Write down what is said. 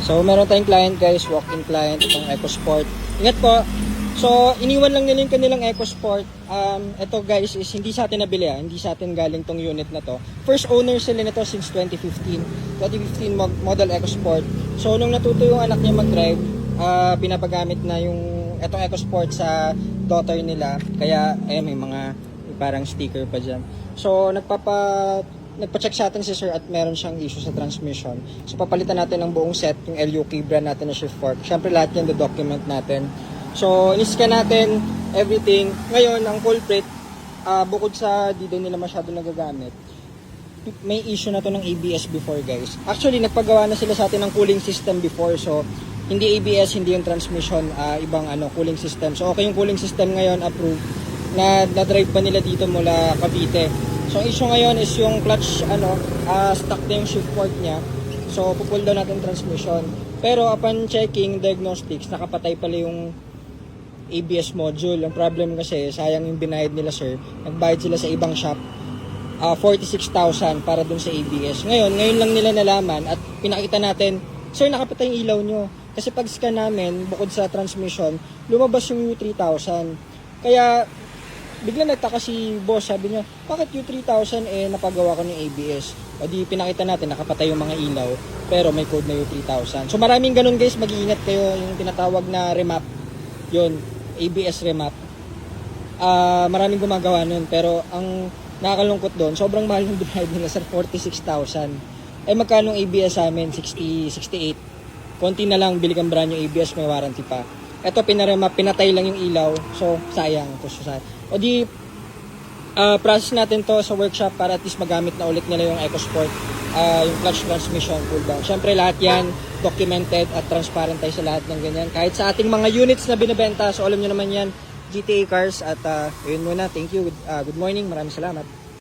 So, meron tayong client guys, walk-in client, itong EcoSport. Ingat po. So, iniwan lang nila yung kanilang EcoSport. Ito guys is hindi sa atin nabili, hindi sa atin galing tong unit na to. First owner sila nito since 2015. 2015 model EcoSport. So, nung natuto yung anak niya mag-drive, pinapagamit na yung itong EcoSport sa daughter nila. Kaya, may parang sticker pa dyan. So, nagpa-check sa atin si sir at meron siyang issue sa transmission. So, papalitan natin ng buong set, yung LUK brand natin na shift fork. Siyempre, lahat yan document natin. So, in-scan natin everything. Ngayon, ang culprit, bukod sa di daw nila masyado nagagamit, may issue na to ng ABS before guys. Actually, nagpagawa na sila sa atin ng cooling system before. So, hindi ABS, hindi yung transmission, ibang cooling system. So, okay yung cooling system ngayon, approved. Na-drive pa nila dito mula Cavite. So, ang issue ngayon is yung clutch, stuck na yung shift fork niya. So, pupull down natin transmission. Pero, upon checking diagnostics, nakapatay pala yung ABS module. Ang problem kasi, sayang yung binayad nila sir. Nagbayad sila sa ibang shop. 46,000 para dun sa ABS. Ngayon lang nila nalaman at pinakita natin, sir, nakapatay yung ilaw nyo. Kasi pag scan namin, bukod sa transmission, lumabas yung U3000. Kaya, bigla nagtaka si boss, sabi niya, bakit U3000 napagawa ko ng ABS? O di pinakita natin, nakapatay yung mga ilaw, pero may code na U3000. So maraming ganun guys, mag-iingat kayo, yung tinatawag na remap, yun, ABS remap. Maraming gumagawa nun, pero ang nakakalungkot doon, sobrang mahal yung binayad nila, sir, 46,000. Magkano ABS sa amin? 68. Konti na lang, bili kang brand yung ABS, may warranty pa. Ito, pinatay lang yung ilaw. So, sayang. O di, process natin to sa workshop para at least magamit na ulit nila yung EcoSport. Yung clutch transmission, pull down. Siyempre, lahat yan documented at transparent tayo sa lahat ng ganyan. Kahit sa ating mga units na binibenta. So, alam nyo naman yan, GTA Cars. At yun muna. Thank you. Good morning. Maraming salamat.